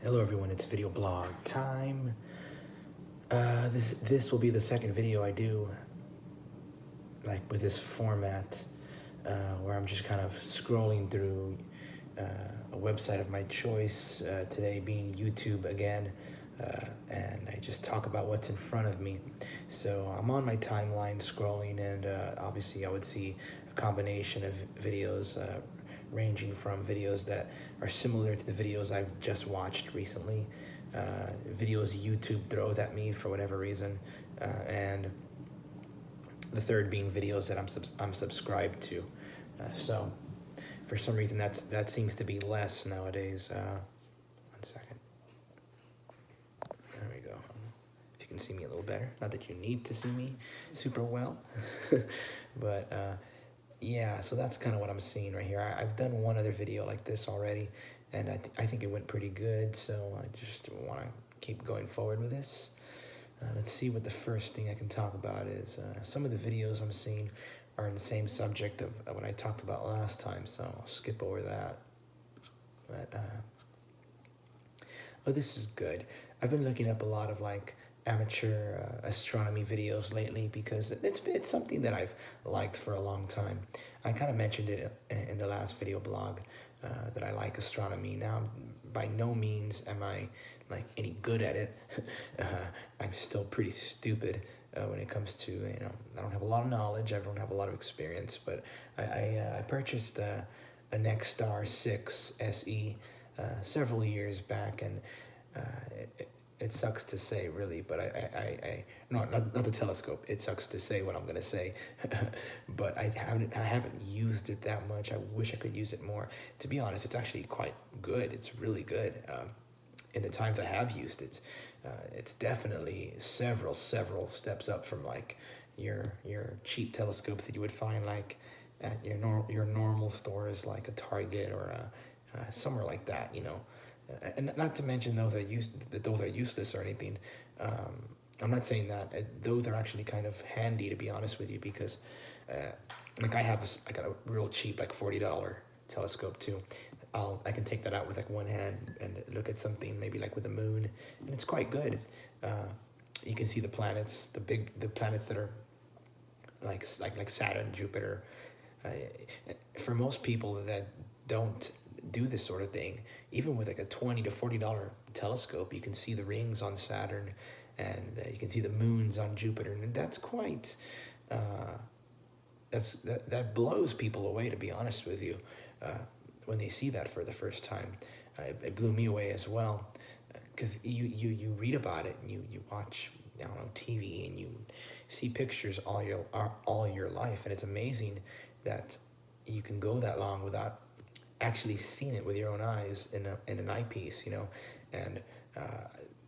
Hello everyone, it's video blog time. This will be the second video I do like with this format where I'm just kind of scrolling through a website of my choice, today being YouTube again, and I just talk about what's in front of me. So I'm on my timeline scrolling, and obviously I would see a combination of videos ranging from videos that are similar to the videos I've just watched recently, videos YouTube throws at me for whatever reason, and the third being videos that I'm subscribed to. So for some reason that seems to be less nowadays. 1 second. There we go. If you can see me a little better. Not that you need to see me super well, but yeah, so that's kind of what I'm seeing right here. I've done one other video like this already, and I think it went pretty good, so I just want to keep going forward with this. Let's see what the first thing I can talk about is. Some of the videos I'm seeing are in the same subject of what I talked about last time, so I'll skip over that. But, oh, this is good. I've been looking up a lot of like amateur astronomy videos lately because it's something that I've liked for a long time. I kind of mentioned it in the last video blog that I like astronomy. Now, by no means am I like any good at it. I'm still pretty stupid when it comes to, I don't have a lot of knowledge, I don't have a lot of experience, but I purchased a Nexstar 6 SE several years back, and it sucks to say, really, but not the telescope. It sucks to say what I'm gonna say, but I haven't used it that much. I wish I could use it more. To be honest, it's actually quite good. It's really good. In the times I have used it, it's definitely several steps up from like your cheap telescopes that you would find like at your normal stores, like a Target or somewhere like that, and not to mention those are useless or anything. I'm not saying that. Those are actually kind of handy, to be honest with you, because like I got a real cheap like $40 telescope too. I can take that out with like one hand and look at something maybe like with the moon, and it's quite good. You can see the planets, the planets that are like Saturn, Jupiter. For most people that don't do this sort of thing, even with like a $20 to $40 telescope, you can see the rings on Saturn, and you can see the moons on Jupiter, and that's quite that blows people away, to be honest with you, when they see that for the first time. It blew me away as well, because you read about it and you watch, I don't know, TV, and you see pictures all your life, and it's amazing that you can go that long without actually seeing it with your own eyes in an eyepiece, and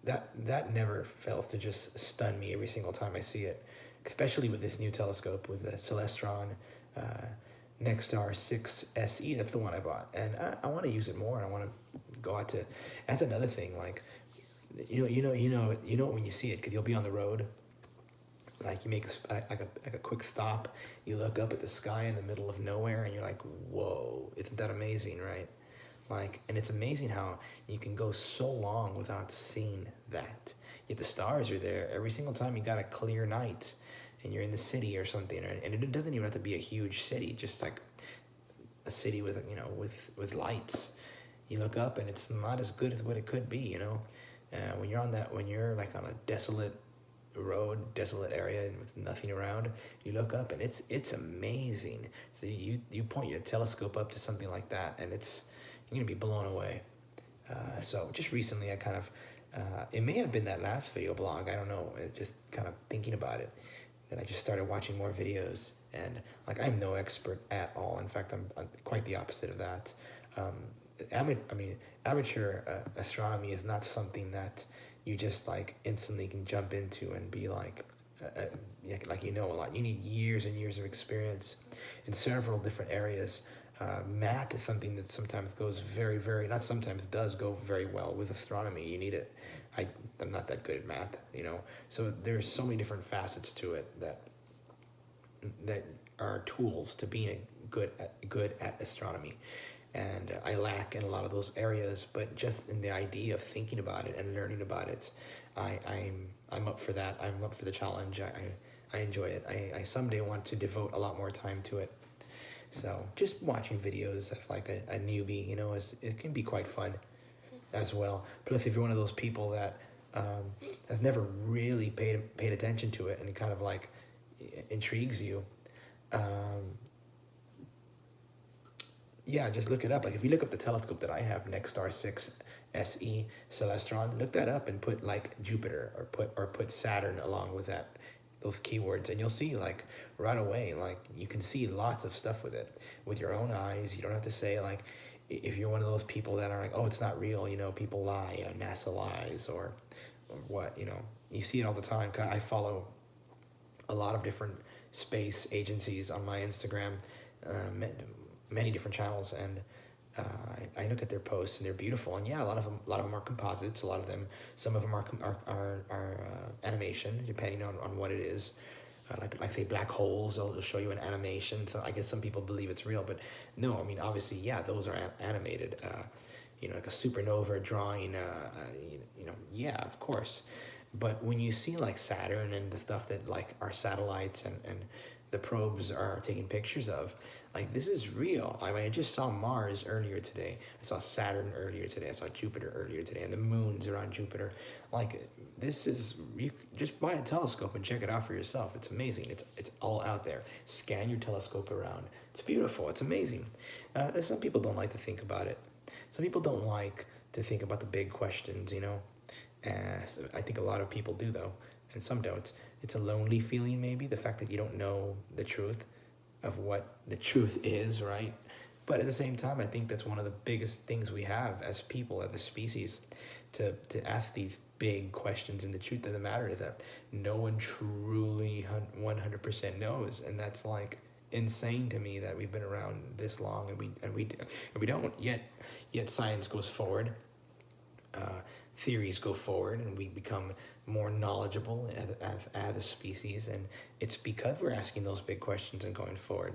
that never fails to just stun me every single time I see it, especially with this new telescope, with the Celestron Nexstar 6 SE. That's the one I bought, and I want to use it more. I want to go out to. That's another thing. Like, when you see it, because you'll be on the road. Like you make a quick stop, you look up at the sky in the middle of nowhere, and you're like, whoa, isn't that amazing, right? Like, and it's amazing how you can go so long without seeing that. Yet the stars are there every single time you got a clear night, and you're in the city or something, and it doesn't even have to be a huge city, just like a city with with lights. You look up, and it's not as good as what it could be, when you're like on a desolate road, desolate area, and with nothing around, you look up, and it's amazing. So you point your telescope up to something like that, and you're gonna be blown away. So just recently, I kind of it may have been that last video blog, I don't know, just kind of thinking about it, that I just started watching more videos, and like I'm no expert at all. In fact, I'm quite the opposite of that. Amateur astronomy is not something that you just like instantly can jump into and be like a lot. You need years and years of experience in several different areas. Math is something that sometimes goes not sometimes, does go very well with astronomy. You need it. I'm not that good at math, so there's so many different facets to it that are tools to being good at astronomy. and I lack in a lot of those areas. But just in the idea of thinking about it and learning about it, I'm up for that. I'm up for the challenge. I enjoy it. I someday want to devote a lot more time to it. So just watching videos of like a newbie, you know, it can be quite fun as well. Plus, if you're one of those people that have never really paid attention to it and it kind of like intrigues you, yeah, just look it up. Like if you look up the telescope that I have, Nexstar 6 SE Celestron, look that up and put like Jupiter or put Saturn along with that, those keywords, and you'll see like right away, like you can see lots of stuff with it with your own eyes. You don't have to say like, if you're one of those people that are like, oh, it's not real, you know, people lie, NASA lies, or what, you know, you see it all the time. I follow a lot of different space agencies on my Instagram, many different channels, and I look at their posts and they're beautiful. And yeah, a lot of them are composites. A lot of them, some of them are animation, depending on what it is. Like say black holes, they'll show you an animation. So I guess some people believe it's real, but no, I mean obviously, yeah, those are animated. You know, like a supernova drawing. You know, yeah, of course. But when you see like Saturn and the stuff that like our satellites and the probes are taking pictures of, like this is real. I mean, I just saw Mars earlier today. I saw Saturn earlier today. I saw Jupiter earlier today, and the moons around Jupiter. Like this is, you just buy a telescope and check it out for yourself. It's amazing. It's all out there. Scan your telescope around. It's beautiful. It's amazing. Some people don't like to think about it. Some people don't like to think about the big questions, you know. So I think a lot of people do though, and some don't. It's a lonely feeling, maybe, the fact that you don't know the truth of what the truth is, right? But at the same time, I think that's one of the biggest things we have as people, as a species, to ask these big questions. And the truth of the matter is that no one truly 100% knows, and that's like insane to me that we've been around this long and we don't yet science goes forward, theories go forward, and we become more knowledgeable as a species, and it's because we're asking those big questions and going forward.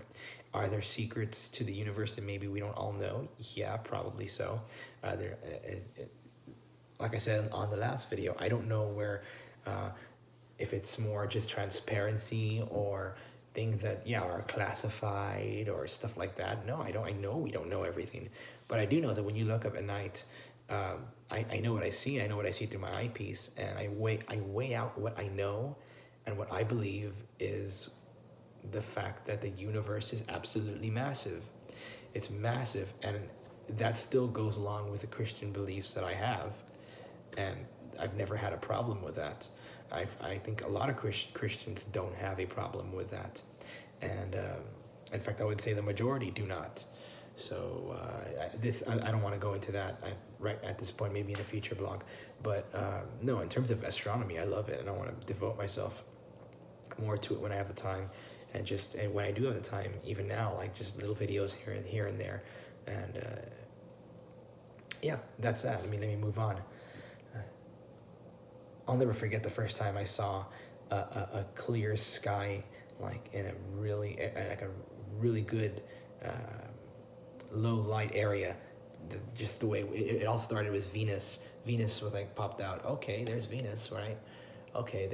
Are there secrets to the universe that maybe we don't all know? Yeah, probably so. Like I said on the last video, I don't know where, if it's more just transparency or things that, yeah, are classified or stuff like that. No, I don't. I know we don't know everything, but I do know that when you look up at night, I know what I see. I know what I see through my eyepiece, and I weigh out what I know and what I believe is the fact that the universe is absolutely massive. It's massive, and that still goes along with the Christian beliefs that I have, and I've never had a problem with that. I think a lot of Christians don't have a problem with that, and in fact, I would say the majority do not. So I don't want to go into that right at this point, maybe in a future blog. But no, in terms of astronomy, I love it, and I want to devote myself more to it when I have the time, and when I do have the time, even now, like just little videos here and there, and yeah, that's that. I mean, let me move on. I'll never forget the first time I saw a clear sky, like in a really good low light area. Just the way it all started with Venus. Venus was like popped out. Okay, there's Venus, right? Okay,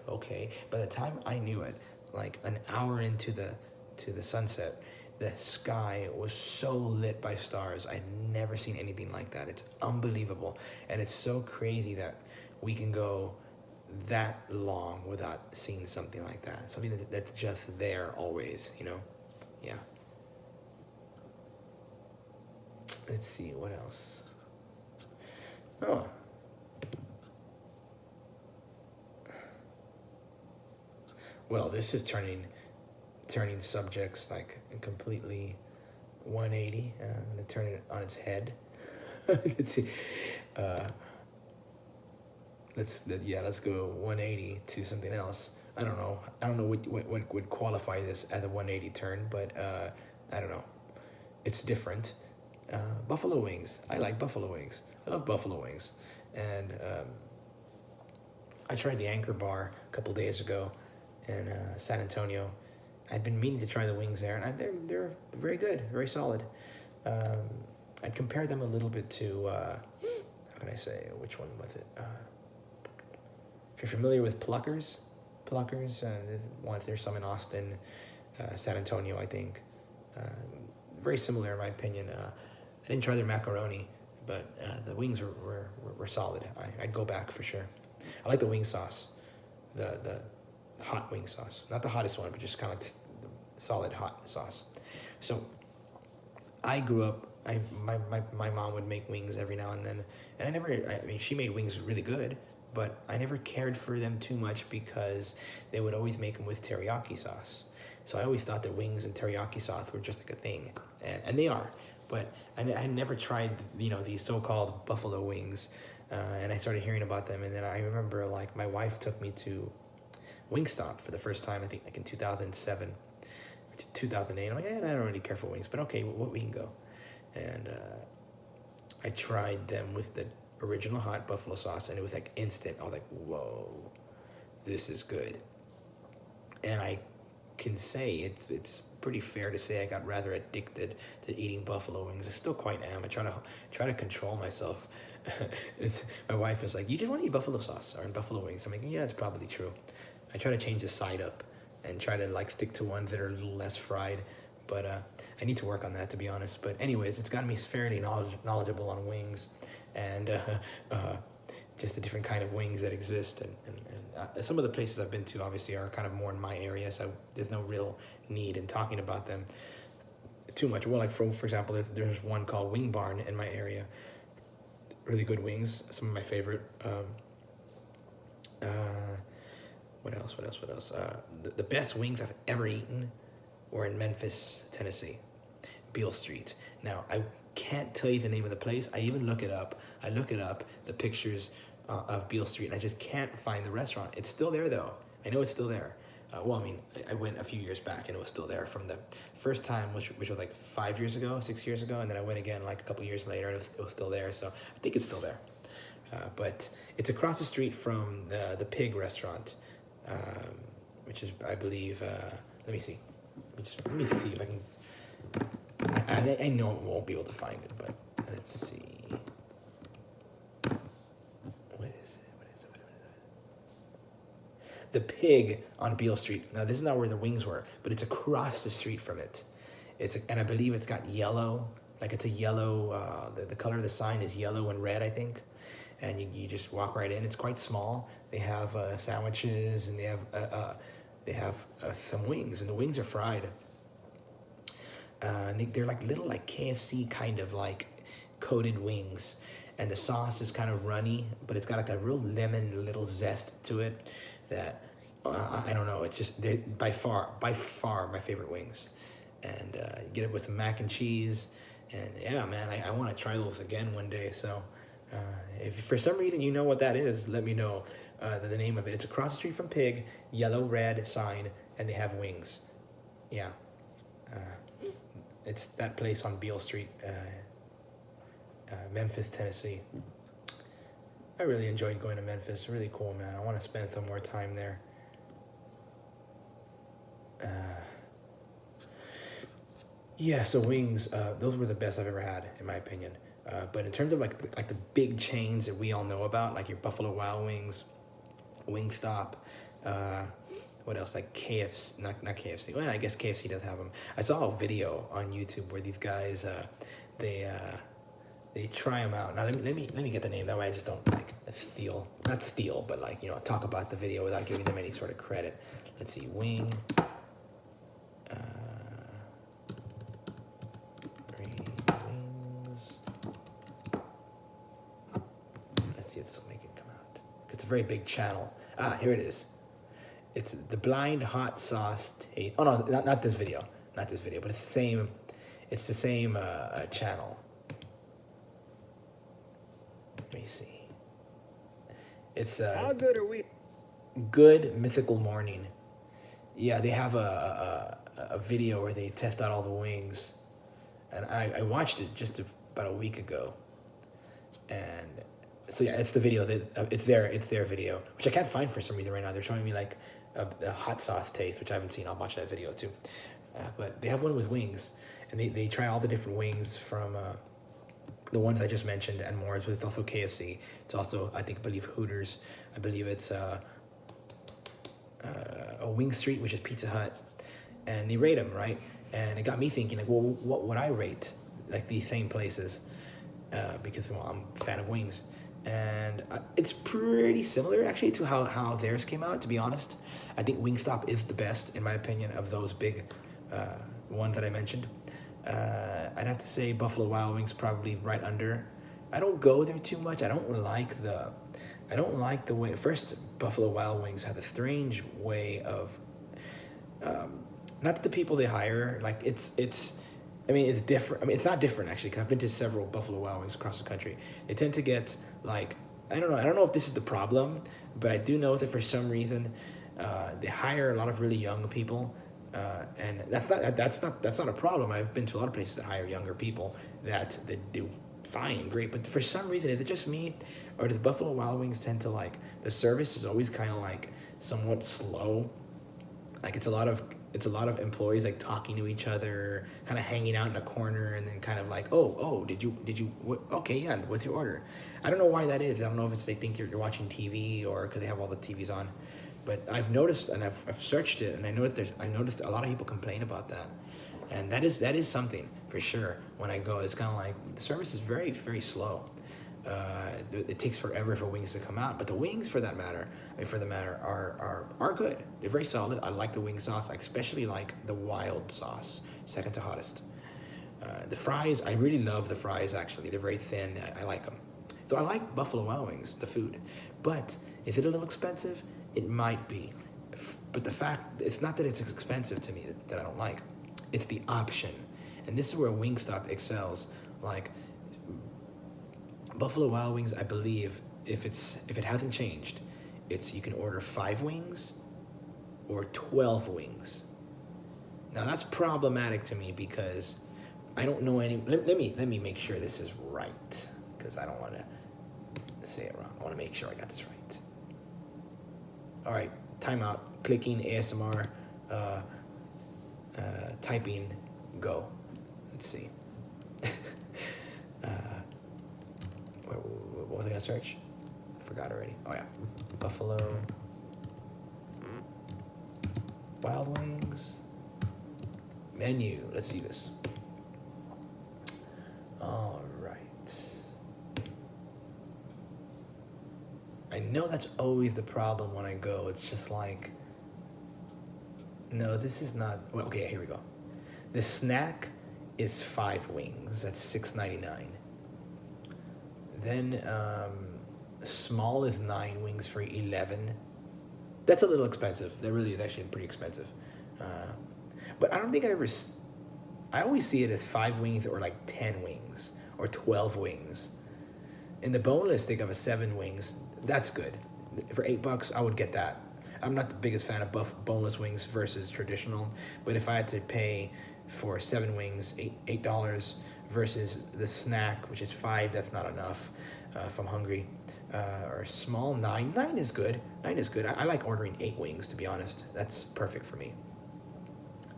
okay. By the time I knew it, like an hour into the sunset, the sky was so lit by stars. I'd never seen anything like that. It's unbelievable, and it's so crazy that we can go that long without seeing something like that. Something that's just there always, you know? Yeah. Let's see, what else? Oh. Well, this is turning subjects like completely 180. I'm gonna turn it on its head. Let's see. Let's go 180 to something else. I don't know what would qualify this as a 180 turn, but I don't know. It's different. Buffalo wings. I like buffalo wings. I love buffalo wings, and I tried the Anchor Bar a couple days ago in San Antonio. I'd been meaning to try the wings there, and they're very good, very solid. I'd compare them a little bit to, how can I say, which one was it? If you're familiar with Pluckers, there's some in Austin, San Antonio, I think. Very similar in my opinion. I didn't try their macaroni, but the wings were solid. I'd go back for sure. I like the wing sauce, the hot wing sauce. Not the hottest one, but just kind of like the solid hot sauce. So I grew up, my mom would make wings every now and then. And I mean, she made wings really good, but I never cared for them too much because they would always make them with teriyaki sauce. So I always thought that wings and teriyaki sauce were just like a thing, and they are. But I never tried, these so-called buffalo wings, and I started hearing about them. And then I remember, like, my wife took me to Wingstop for the first time, I think, like in 2007, 2008. I'm like, I don't really care for wings, but okay, we can go. And I tried them with the original hot buffalo sauce, and it was like instant. I was like, whoa, this is good. And I can say it's pretty fair to say I got rather addicted to eating buffalo wings. I still quite am. I try to control myself. My wife is like, you just want to eat buffalo sauce or buffalo wings. I'm like, yeah, it's probably true. I try to change the side up and try to like stick to ones that are a little less fried, but I need to work on that, to be honest. But anyways, it's gotten me fairly knowledgeable on wings and just the different kind of wings that exist, and some of the places I've been to obviously are kind of more in my area, so there's no real need in talking about them too much. Well, like for example, there's one called Wing Barn in my area. Really good wings, some of my favorite. What else? The best wings I've ever eaten were in Memphis, Tennessee, Beale Street. Now, I can't tell you the name of the place. I even look it up. I look it up, the pictures of Beale Street, and I just can't find the restaurant. It's still there, though. I know it's still there. Well, I mean, I went a few years back, and it was still there from the first time, which was like 6 years ago, and then I went again like a couple years later, and it was still there, so I think it's still there. But it's across the street from the Pig restaurant, which is, I believe, let me see. Let me see if I can. I know I won't be able to find it, but let's see. What is it? The Pig on Beale Street. Now, this is not where the wings were, but it's across the street from it. And I believe it's got yellow, like it's a yellow, the color of the sign is yellow and red, I think. And you just walk right in. It's quite small. They have sandwiches, and they have some wings, and the wings are fried. And they're like little like KFC kind of like coated wings, and the sauce is kind of runny, but it's got like a real lemon little zest to it that I don't know. It's just by far my favorite wings, and you get it with mac and cheese, and yeah, man, I want to try those again one day. So if for some reason you know what that is, let me know the name of it. It's across the street from Pig, yellow red sign, and they have wings. Yeah. It's that place on Beale Street, Memphis, Tennessee. I really enjoyed going to Memphis. Really cool, man. I want to spend some more time there. Yeah, so wings, those were the best I've ever had, in my opinion. But in terms of like the big chains that we all know about, like your Buffalo Wild Wings, Wingstop, what else? Like KFC, not KFC. Well, I guess KFC does have them. I saw a video on YouTube where these guys, they try them out. Now let me get the name. That way I just don't like not steal, but like talk about the video without giving them any sort of credit. Let's see, wings. Let's see if this will make it come out. It's a very big channel. Here it is. It's the blind hot sauce taste. Oh no, not this video, but it's the same. It's the same channel. Let me see. It's how good are we? Good Mythical Morning. Yeah, they have a video where they test out all the wings, and I watched it just about a week ago, and so yeah, it's the video that it's their video, which I can't find for some reason right now. They're showing me like a hot sauce taste, which I haven't seen. I'll watch that video too. But they have one with wings, and they try all the different wings from the ones I just mentioned and more. It's also KFC. It's also, I believe Hooters. I believe it's a Wing Street, which is Pizza Hut, and they rate them, right? And it got me thinking, like, well, what would I rate like these same places? Because well, I'm a fan of wings, and it's pretty similar actually to how theirs came out. To be honest, I think Wingstop is the best in my opinion of those big ones that I mentioned. I'd have to say Buffalo Wild Wings probably right under. I don't go there too much. I don't like the way. First, Buffalo Wild Wings have a strange way of. Not that the people they hire, like it's I mean, it's different. I mean, it's not different actually, because I've been to several Buffalo Wild Wings across the country. They tend to get like, I don't know. I don't know if this is the problem, but I do know that for some reason, they hire a lot of really young people, and that's not a problem. I've been to a lot of places that hire younger people that do fine, great. But for some reason, is it just me, or does Buffalo Wild Wings tend to like the service is always kind of like somewhat slow? Like it's a lot of employees like talking to each other, kind of hanging out in a corner, and then kind of like, oh, did you, okay, yeah, what's your order? I don't know why that is. I don't know if it's they think you're watching TV or because they have all the TVs on, but I've noticed and I've searched it, and I noticed a lot of people complain about that, and that is something for sure. When I go, it's kind of like the service is very, very slow. It takes forever for wings to come out, but the wings, for the matter, are good. They're very solid. I like the wing sauce. I especially like the wild sauce, second to hottest. The fries, I really love the fries. Actually, they're very thin. I like them. So I like Buffalo Wild Wings, the food, but is it a little expensive? It might be, but the fact it's not that it's expensive to me that I don't like. It's the option, and this is where Wingstop excels. Like. Buffalo Wild Wings, I believe, if it hasn't changed, it's you can order 5 wings or 12 wings. Now that's problematic to me because I don't know any. Let me make sure this is right, because I don't want to say it wrong. I want to make sure I got this right. All right, timeout. Clicking ASMR, typing, go. Let's see. What was I gonna search? I forgot already. Oh yeah, Buffalo Wild Wings menu. Let's see this. All right. I know that's always the problem when I go. It's just like, no, this is not. Well, okay, here we go. The snack is 5 wings. That's $6.99. Then small is 9 wings for 11. That's a little expensive. That really is actually pretty expensive. But I don't think I always see it as 5 wings or like 10 wings or 12 wings. In the boneless, they have a 7 wings. That's good. For $8, I would get that. I'm not the biggest fan of boneless wings versus traditional, but if I had to pay for 7 wings, $8 versus the snack, which is 5, that's not enough if I'm hungry. Or small, 9. 9 is good. 9 is good. I like ordering 8 wings, to be honest. That's perfect for me.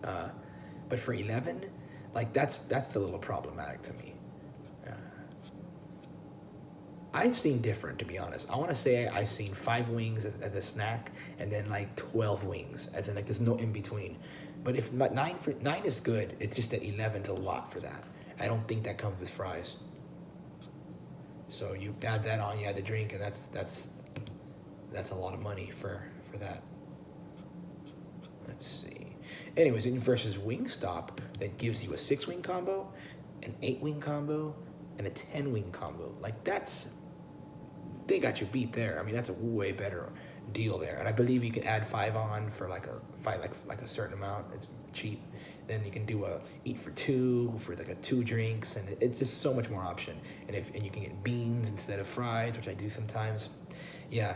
But for 11, like that's a little problematic to me. I've seen different, to be honest. I want to say I've seen 5 wings as a snack, and then like 12 wings, as in like there's no in between. But if 9 is good, it's just that 11's a lot for that. I don't think that comes with fries. So you add that on, you add the drink, and that's a lot of money for that. Let's see. Anyways, versus Wingstop, that gives you a 6-wing combo, an 8-wing combo, and a 10-wing combo. Like they got you beat there. I mean, that's a way better deal there. And I believe you can add 5 on for like a certain amount. It's cheap. Then you can do a eat for 2 for like a 2 drinks, and it's just so much more option. And you can get beans instead of fries, which I do sometimes. Yeah,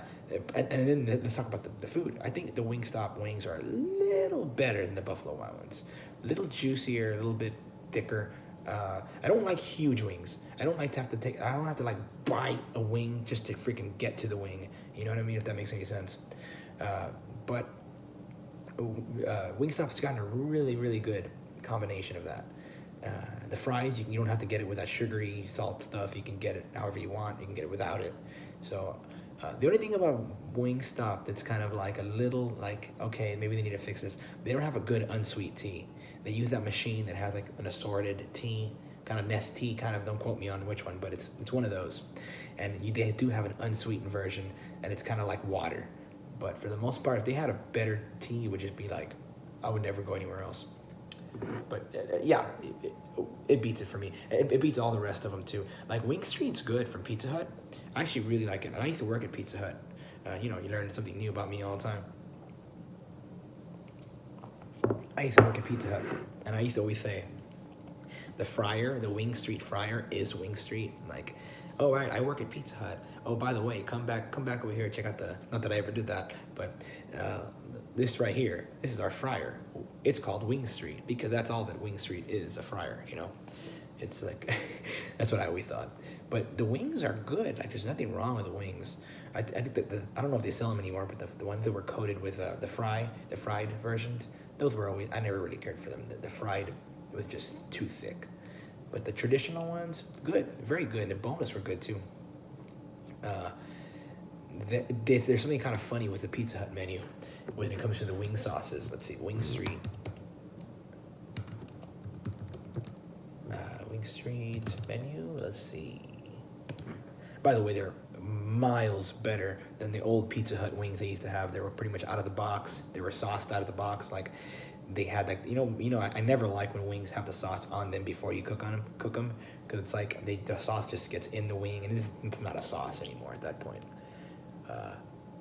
and then let's talk about the food. I think the Wingstop wings are a little better than the Buffalo Wild Wings. A little juicier, a little bit thicker. I don't like huge wings. I don't have to like bite a wing just to freaking get to the wing. You know what I mean? If that makes any sense. But Wingstop's gotten a really, really good combination of that. The fries, you don't have to get it with that sugary salt stuff. You can get it however you want. You can get it without it. So the only thing about Wingstop that's kind of like a little like, okay, maybe they need to fix this. They don't have a good unsweet tea. They use that machine that has like an assorted tea, kind of Nest tea, kind of, don't quote me on which one, but it's one of those. And they do have an unsweetened version, and it's kind of like water. But for the most part, if they had a better tea, it would just be like, I would never go anywhere else. But yeah, it beats it for me. It beats all the rest of them too. Like Wing Street's good from Pizza Hut. I actually really like it. And I used to work at Pizza Hut. You know, you learn something new about me all the time. I used to work at Pizza Hut, and I used to always say, the fryer, the Wing Street fryer is Wing Street. Like, oh right, I work at Pizza Hut. Oh, by the way, come back over here, check out the, not that I ever did that, but this right here, this is our fryer. It's called Wing Street because that's all that Wing Street is, a fryer, you know? It's like, that's what I always thought. But the wings are good. Like, there's nothing wrong with the wings. I think that I don't know if they sell them anymore, but the ones that were coated with the fried versions, those were always, I never really cared for them. The fried was just too thick. But the traditional ones, good, very good. The boneless were good too. There's something kind of funny with the Pizza Hut menu when it comes to the wing sauces. Let's see, Wing Street. Wing Street menu, let's see. By the way, they're miles better than the old Pizza Hut wings they used to have. They were pretty much out of the box. They were sauced out of the box. Like, they had like, you know, I never like when wings have the sauce on them before you cook them, because it's like the sauce just gets in the wing, and it's not a sauce anymore at that point.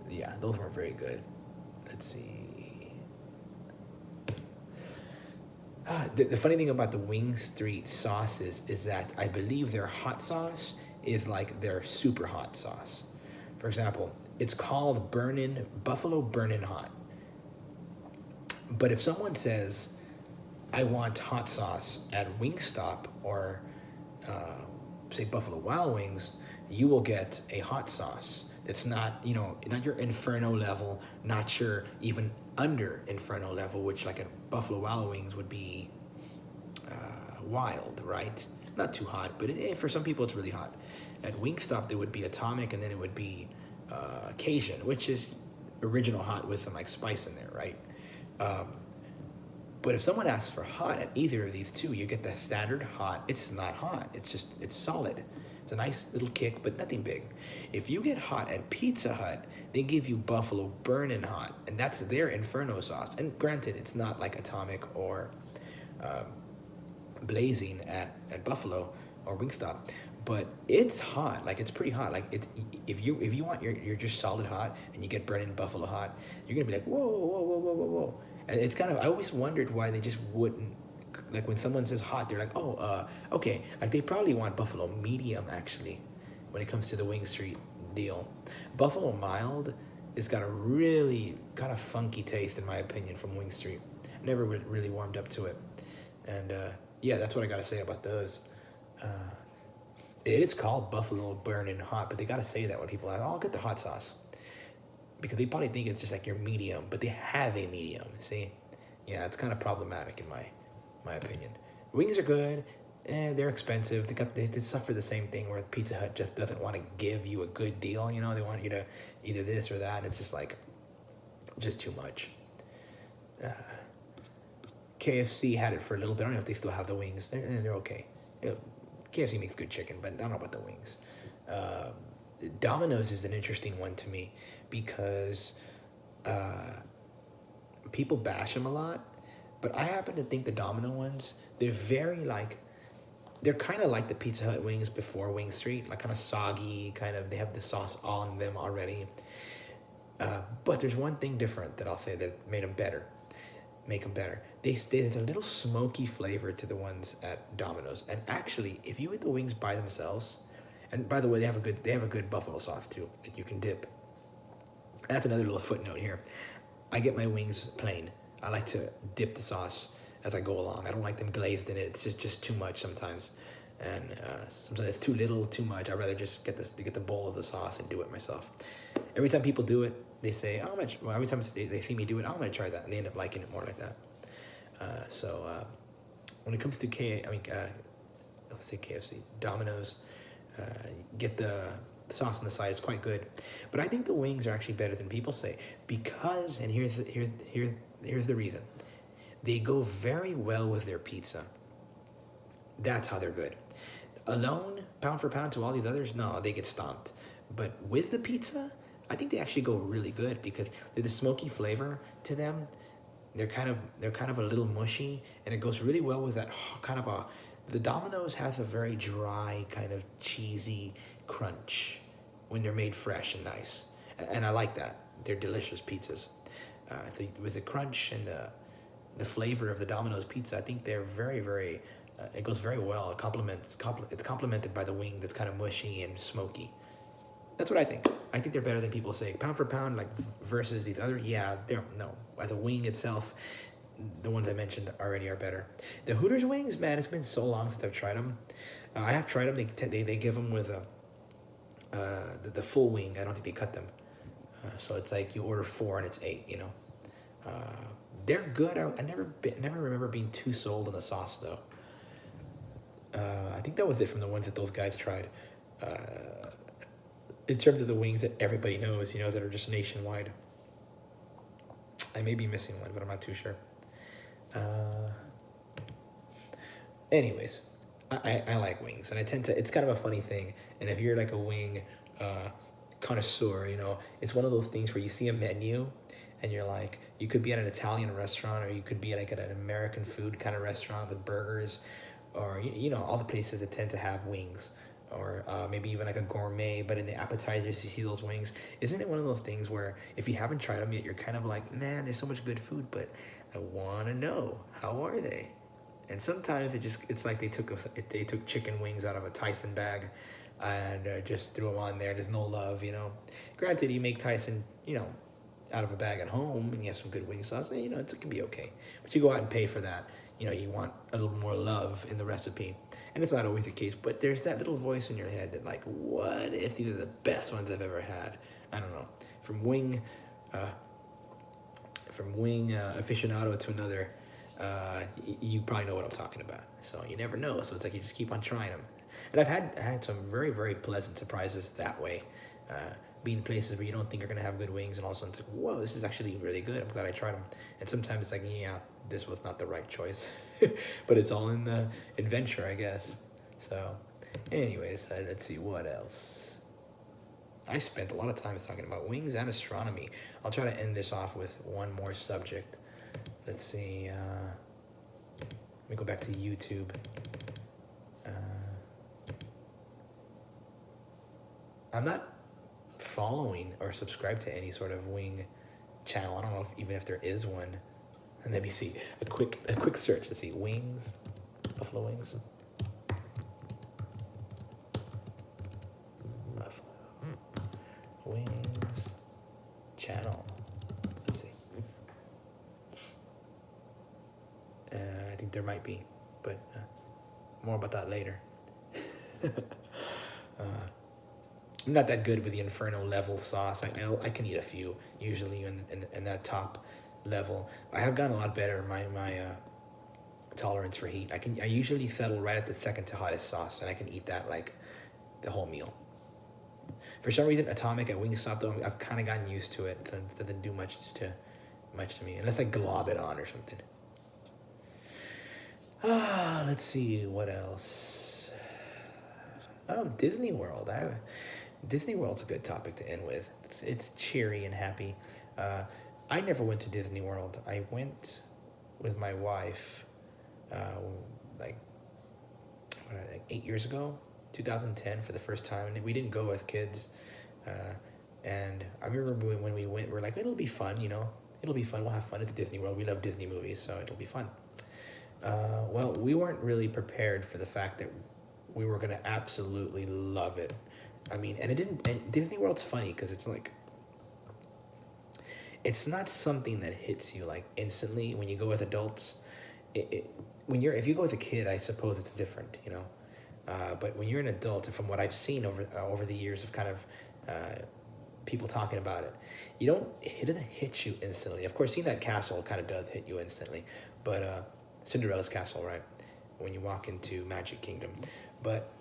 Yeah, those were very good. Let's see. The funny thing about the Wing Street sauces is that I believe their hot sauce is like their super hot sauce. For example, it's called Buffalo Burnin' Hot. But if someone says, I want hot sauce at Wingstop or say Buffalo Wild Wings, you will get a hot sauce. It's not, you know, not your Inferno level, not your even under Inferno level, which like at Buffalo Wild Wings would be wild, right? Not too hot, but for some people it's really hot. At Wingstop, there would be Atomic, and then it would be Cajun, which is original hot with some like spice in there, right? But if someone asks for hot at either of these two, you get the standard hot. It's not hot. It's solid. It's a nice little kick, but nothing big. If you get hot at Pizza Hut, they give you Buffalo Burnin' Hot, and that's their Inferno sauce. And granted, it's not like Atomic or Blazing at Buffalo or Wingstop, but it's hot. Like, it's pretty hot. Like, if you want your just solid hot and you get Burnin' Buffalo Hot, you're gonna be like, whoa, whoa, whoa, whoa, whoa, whoa. And it's kind of, I always wondered why they just wouldn't, like when someone says hot, they're like, oh, okay. Like, they probably want Buffalo Medium, actually, when it comes to the Wing Street deal. Buffalo Mild has got a really kind of funky taste, in my opinion, from Wing Street. Never really warmed up to it. And yeah, that's what I got to say about those. It is called Buffalo Burnin' Hot, but they got to say that when people ask, oh, I'll get the hot sauce. Because they probably think it's just like your medium, but they have a medium, see? Yeah, it's kind of problematic in my opinion. Wings are good, and they're expensive. They suffer the same thing where Pizza Hut just doesn't want to give you a good deal, you know? They want you to either this or that, and it's just like, just too much. KFC had it for a little bit. I don't know if they still have the wings. They're okay. KFC makes good chicken, but I don't know about the wings. Domino's is an interesting one to me because people bash them a lot, but I happen to think the Domino ones, they're very like, they're kind of like the Pizza Hut wings before Wing Street, like kind of soggy, kind of, they have the sauce on them already. But there's one thing different that I'll say that made them better. Make them better. There's a little smoky flavor to the ones at Domino's. And actually, if you eat the wings by themselves, and by the way, they have a good buffalo sauce too that you can dip. That's another little footnote here. I get my wings plain. I like to dip the sauce as I go along. I don't like them glazed in it. It's just too much sometimes. And sometimes it's too little, too much. I'd rather just get the bowl of the sauce and do it myself. Every time people do it, they say, oh, every time they see me do it, I'm going to try that. And they end up liking it more like that. when it comes to let's say KFC, Domino's, get the sauce on the side. It's quite good, but I think the wings are actually better than people say because, and here's the reason. They go very well with their pizza. That's how they're good. Alone, pound for pound, to all these others, no, they get stomped. But with the pizza, I think they actually go really good because they're the smoky flavor to them. They're kind of a little mushy, and it goes really well with that kind of a. The Domino's has a very dry, kind of cheesy crunch when they're made fresh and nice, and I like that. They're delicious pizzas. With the crunch and the flavor of the Domino's pizza, I think they're very, very. It goes very well. It's complemented by the wing that's kind of mushy and smoky. That's what I think. I think they're better than people say. Pound for pound, like versus these other, yeah, they're no. The wing itself, the ones I mentioned already are better. The Hooters wings, man, it's been so long since I've tried them. I have tried them. They give them with the full wing. I don't think they cut them. So it's like you order 4 and it's 8. You know, they're good. I never remember being too sold on the sauce though. I think that was it from the ones that those guys tried. In terms of the wings that everybody knows, that are just nationwide. I may be missing one, but I'm not too sure. Anyways, I like wings, and it's kind of a funny thing. And if you're like a wing connoisseur, it's one of those things where you see a menu, and you're like, you could be at an Italian restaurant, or you could be like at an American food kind of restaurant with burgers, or all the places that tend to have wings, or maybe even like a gourmet, but in the appetizers you see those wings. Isn't it one of those things where if you haven't tried them yet, you're kind of like, man, there's so much good food, but I want to know, how are they? And sometimes it's like they took chicken wings out of a Tyson bag and just threw them on there. There's no love, Granted, you make Tyson, out of a bag at home and you have some good wing sauce, it can be okay. But you go out and pay for that. You want a little more love in the recipe. And it's not always the case, but there's that little voice in your head that like, what if these are the best ones I've ever had? I don't know. From wing aficionado to another, you probably know what I'm talking about. So you never know. So it's like you just keep on trying them. And I had some very, very pleasant surprises that way. Being places where you don't think you're going to have good wings, and all of a sudden it's like, whoa, this is actually really good. I'm glad I tried them. And sometimes it's like, yeah, this was not the right choice. But it's all in the adventure, I guess. So anyways, let's see what else. I spent a lot of time talking about wings and astronomy. I'll try to end this off with one more subject. Let's see. Let me go back to YouTube. I'm not following or subscribed to any sort of wing channel. I don't know even if there is one. And let me see a quick search. Let's see, wings, buffalo wings. Buffalo wings channel. Let's see. I think there might be, but more about that later. I'm not that good with the Inferno level sauce. I can eat a few usually in that top level. I have gotten a lot better in my tolerance for heat. I usually settle right at the second to hottest sauce, and I can eat that like the whole meal. For some reason, Atomic at Wingstop though, I've kind of gotten used to it. It doesn't do much to me unless I glob it on or something. Let's see what else. Oh, Disney World. Disney World's a good topic to end with. It's cheery and happy. I never went to Disney World. I went with my wife like 8 years ago, 2010 for the first time. And we didn't go with kids. And I remember when we went, we're like, it'll be fun, It'll be fun. We'll have fun at Disney World. We love Disney movies, so it'll be fun. Well, we weren't really prepared for the fact that we were going to absolutely love it. I mean, and Disney World's funny because it's like, it's not something that hits you like instantly when you go with adults. If you go with a kid, I suppose it's different, but when you're an adult, and from what I've seen over the years of kind of people talking about it, it doesn't hit you instantly. Of course, seeing that castle kind of does hit you instantly, but Cinderella's castle, right? when you walk into Magic Kingdom. But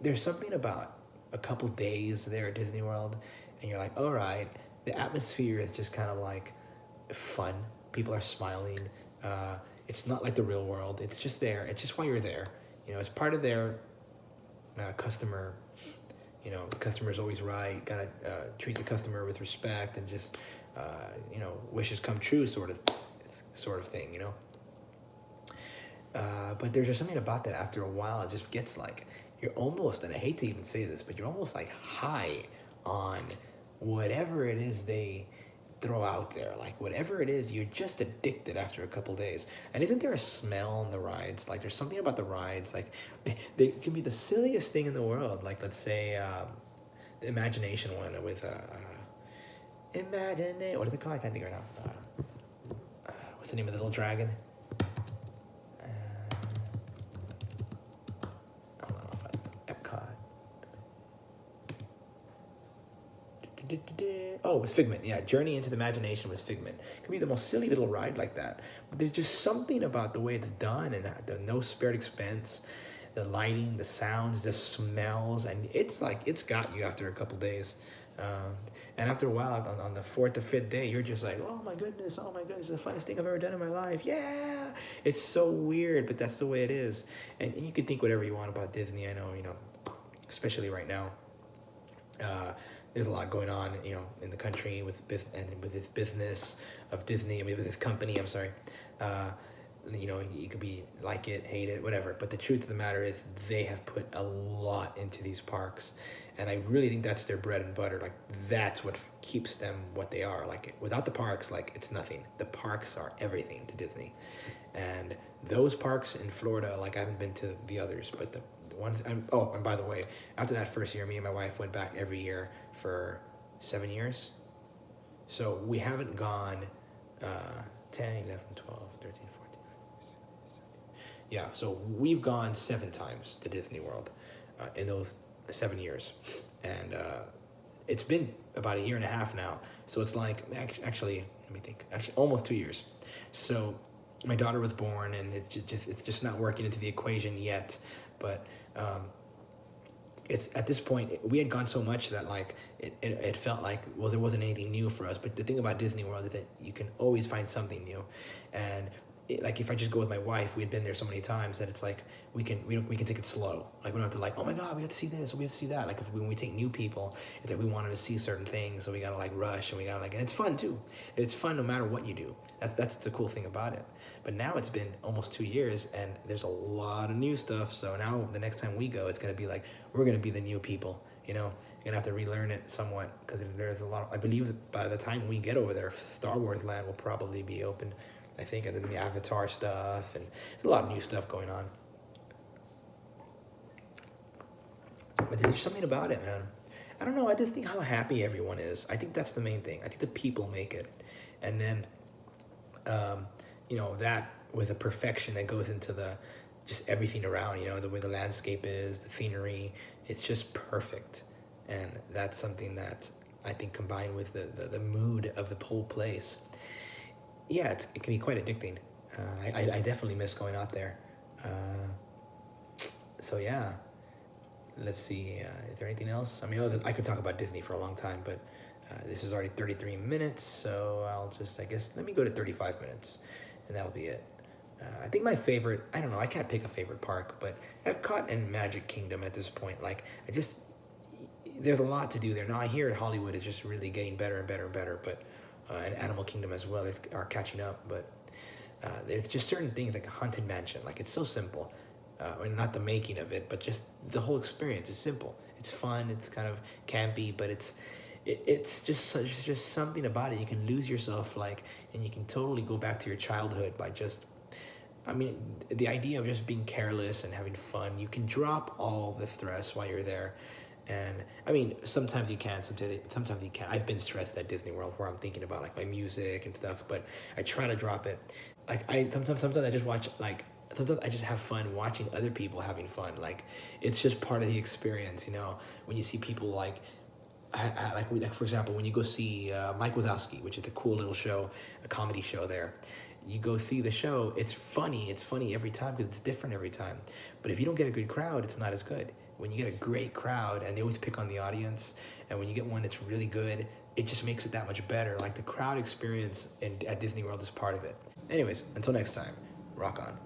there's something about a couple days there at Disney World, and you're like, all right, the atmosphere is just kind of like fun. People are smiling. It's not like the real world. It's just there. It's just why you're there. You know, it's part of their customer. You know, the customer's always right. Gotta treat the customer with respect and just you know, wishes come true sort of thing. You know. But there's just something about that. After a while, it just gets like you're almost, and I hate to even say this, but you're almost like high on whatever it is they throw out there. Like whatever it is, you're just addicted after a couple days. And isn't there a smell on the rides? Like there's something about the rides. Like they can be the silliest thing in the world. Like let's say the Imagination one with Imagine. What do they call it? I can't think right now. What's the name of the little dragon? Oh, it's Figment. Yeah, Journey into the Imagination with Figment. It could be the most silly little ride like that. But there's just something about the way it's done and the no spared expense, the lighting, the sounds, the smells, and it's like it's got you after a couple days. And after a while, on the fourth or fifth day, you're just like, oh my goodness, it's the funnest thing I've ever done in my life. Yeah, it's so weird, but that's the way it is. And you can think whatever you want about Disney. I know, you know, especially right now. There's a lot going on, you know, in the country with this business of Disney. I mean, with this company. I'm sorry. You know, you could be like it, hate it, whatever. But the truth of the matter is, they have put a lot into these parks, and I really think that's their bread and butter. Like that's what keeps them what they are. Like without the parks, like it's nothing. The parks are everything to Disney, and those parks in Florida, like I haven't been to the others, but the one. Oh, and by the way, after that first year, me and my wife went back every year for 7 years. So we haven't gone 10, 11, 12, 13, 14. Yeah, so we've gone 7 times to Disney World in those 7 years. And it's been about a year and a half now. So it's like, actually, let me think, actually almost 2 years. So my daughter was born and it's just not working into the equation yet. But it's at this point, we had gone so much that like it felt like, well, there wasn't anything new for us. But the thing about Disney World is that you can always find something new. And like if I just go with my wife, we had been there so many times that it's like we can take it slow. Like we don't have to like, oh my god, we have to see this, we have to see that. Like when we take new people, it's like we wanted to see certain things, so we gotta like rush and we gotta like, and it's fun too. It's fun no matter what you do. That's the cool thing about it. But now it's been almost 2 years and there's a lot of new stuff. So now the next time we go, it's gonna be like we're gonna be the new people. You know, you're gonna have to relearn it somewhat because there's a lot. I believe by the time we get over there, Star Wars Land will probably be open. I think, and then the Avatar stuff, and there's a lot of new stuff going on. But there's something about it, man. I don't know, I just think how happy everyone is. I think that's the main thing. I think the people make it. And then, you know, that with the perfection that goes into the, just everything around, you know, the way the landscape is, the scenery, it's just perfect. And that's something that I think combined with the mood of the whole place, yeah, it can be quite addicting. I definitely miss going out there. So yeah, let's see. Is there anything else? I mean, I could talk about Disney for a long time, but this is already 33 minutes, so I'll just, I guess, let me go to 35 minutes, and that'll be it. I think my favorite, I don't know, I can't pick a favorite park, but Epcot and Magic Kingdom at this point, like, there's a lot to do there. Now I hear Hollywood is just really getting better and better and better, but and Animal Kingdom as well are catching up, but there's just certain things like a Haunted Mansion. Like it's so simple, and not the making of it, but just the whole experience is simple. It's fun. It's kind of campy, but it's just something about it. You can lose yourself, like, and you can totally go back to your childhood by just. I mean, the idea of just being careless and having fun. You can drop all the stress while you're there. And I mean, sometimes you can, sometimes you can't. I've been stressed at Disney World where I'm thinking about like my music and stuff, but I try to drop it. Like sometimes I just watch, like, sometimes I just have fun watching other people having fun. Like it's just part of the experience, you know, when you see people like for example, when you go see Mike Wazowski, which is a cool little show, a comedy show there. you go see the show, it's funny every time because it's different every time. But if you don't get a good crowd, it's not as good. When you get a great crowd, and they always pick on the audience, and when you get one that's really good, it just makes it that much better. Like the crowd experience at Disney World is part of it. Anyways, until next time, rock on.